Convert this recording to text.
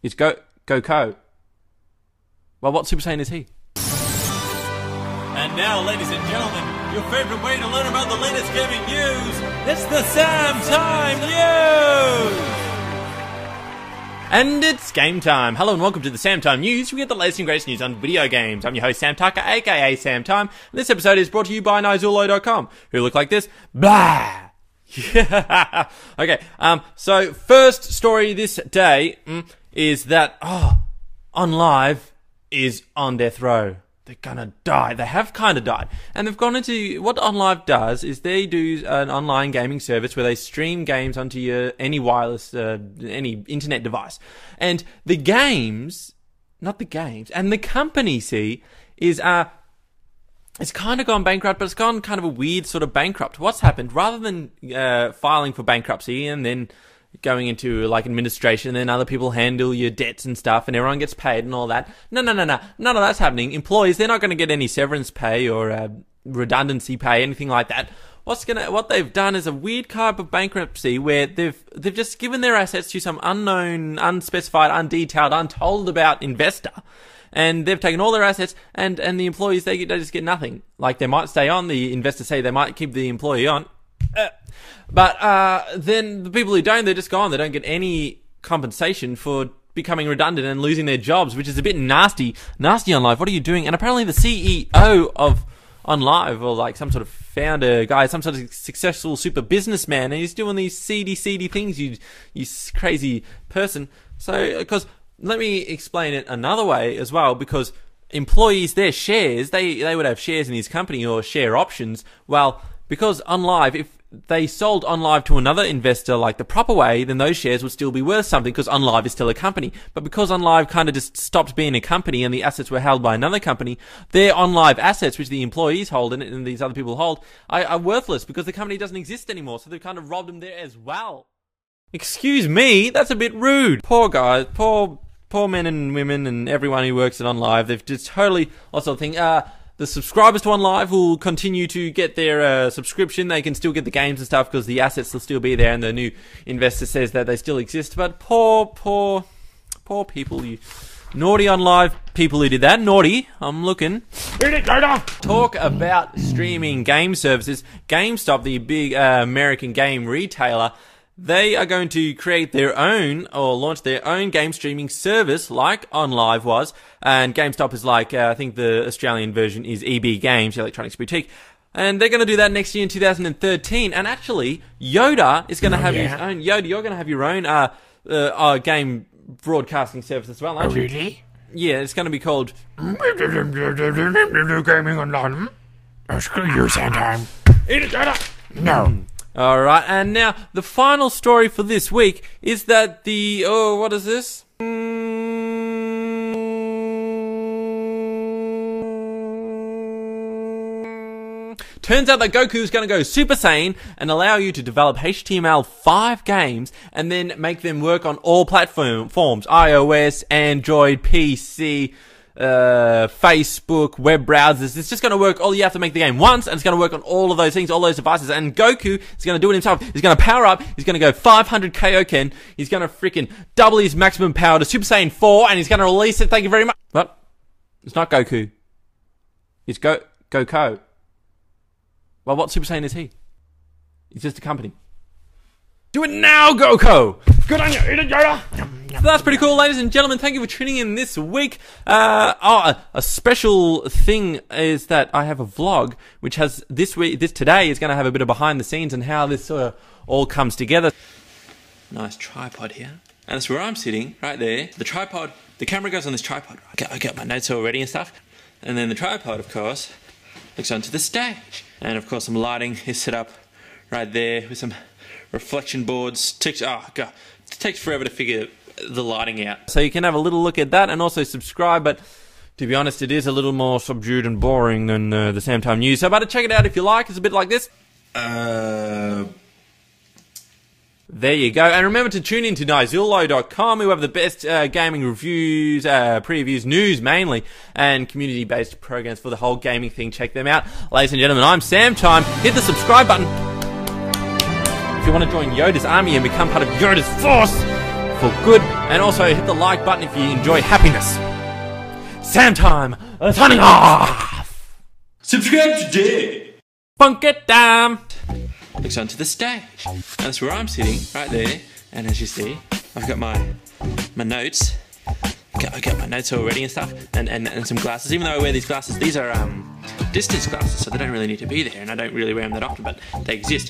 It's GOKO. Well, what Super Saiyan is he? And now, ladies and gentlemen, your favorite way to learn about the latest gaming news, it's the SAMTIME News! And it's game time. Hello and welcome to the SAMTIME News. We get the latest and greatest news on video games. I'm your host, Sam Tucker, aka SAMTIME. And this episode is brought to you by NiZulo.com, who look like this. Blah! Yeah. Okay, so first story this day is that, OnLive is on death row. They're gonna die. They have kind of died. And they've gone into, what OnLive does is they do an online gaming service where they stream games onto your, any wireless, any internet device. And the games, not the games, and the company, see, is, it's kind of gone bankrupt, but it's gone kind of a weird sort of bankrupt. What's happened? Rather than filing for bankruptcy and then going into like administration, and then other people handle your debts and stuff, and everyone gets paid and all that. No. None of that's happening. Employees, they're not going to get any severance pay or redundancy pay, anything like that. What they've done is a weird type of bankruptcy where they've just given their assets to some unknown, unspecified, undetailed, untold about investor. And they've taken all their assets, and the employees, they just get nothing. Like, they might stay on, the investors say they might keep the employee on. But then the people who don't, they're just gone. They don't get any compensation for becoming redundant and losing their jobs, which is a bit nasty. Nasty OnLive, what are you doing? And apparently the CEO of OnLive, or like some sort of founder guy, some sort of successful super businessman, and he's doing these seedy things, you crazy person. So, because, let me explain it another way as well, because employees, their shares, they would have shares in his company or share options. Well, because OnLive, if they sold OnLive to another investor like the proper way, then those shares would still be worth something because OnLive is still a company. But because OnLive kind of just stopped being a company and the assets were held by another company, their OnLive assets, which the employees hold and these other people hold, are worthless because the company doesn't exist anymore. So they've kind of robbed them there as well. Excuse me, that's a bit rude. Poor guys, poor men and women and everyone who works at OnLive. They've just totally lost the thing. The subscribers to OnLive will continue to get their subscription. They can still get the games and stuff because the assets will still be there, and the new investor says that they still exist. But poor people, you naughty OnLive people who did that. Naughty, I'm looking. Talk about streaming game services. Gamestop, the big American game retailer, they are going to create their own, or launch their own game streaming service like OnLive was. And Gamestop is like, I think the Australian version is EB Games, the Electronics Boutique. And they're going to do that next year in 2013. And actually, Yoda is going to have his own, Yoda, you're going to have your own game broadcasting service as well, aren't you? Really? Yeah, it's going to be called Gaming Online. Screw you, SAMTIME. Eat it, Yoda! No. Alright, and now, the final story for this week is that the, what is this? Turns out that Goku is going to go Super Saiyan and allow you to develop HTML5 games and then make them work on all platforms, iOS, Android, PC, Facebook, web browsers. It's just going to work. All you have to make the game once, and it's going to work on all of those things, all those devices. And Goku is going to do it himself. He's going to power up. He's going to go 500 Kaioken. He's going to freaking double his maximum power to Super Saiyan 4, and he's going to release it. Thank you very much. What? It's not Goku. It's GOKO. Well, what Super Saiyan is he? He's just a company. Do it now, GOKO! Good on you, eat it, Yoda! So that's pretty cool, ladies and gentlemen. Thank you for tuning in this week. A special thing is that I have a vlog, which has today is going to have a bit of behind the scenes and how this all comes together. Nice tripod here. And that's where I'm sitting, right there. The tripod, the camera goes on this tripod. I got my notes all ready and stuff. And then the tripod, of course, looks onto the stage. And of course, some lighting is set up right there with some reflection boards. Oh god, it takes forever to figure the lighting out. So you can have a little look at that and also subscribe, but to be honest, it is a little more subdued and boring than the SAMTIME News. So better check it out if you like. It's a bit like this. There you go. And remember to tune in to NiZulo.com, who have the best gaming reviews, previews, news mainly, and community-based programs for the whole gaming thing. Check them out. Ladies and gentlemen, I'm SAMTIME. Hit the subscribe button if you want to join Yoda's army and become part of Yoda's force for good. And also hit the like button if you enjoy happiness. SAMTIME, signing off! Subscribe today! Funk it down! Looks onto the stage. And that's where I'm sitting, right there. And as you see, I've got my notes. I got my notes already and stuff, and some glasses. Even though I wear these glasses, these are distance glasses, so they don't really need to be there, and I don't really wear them that often, but they exist.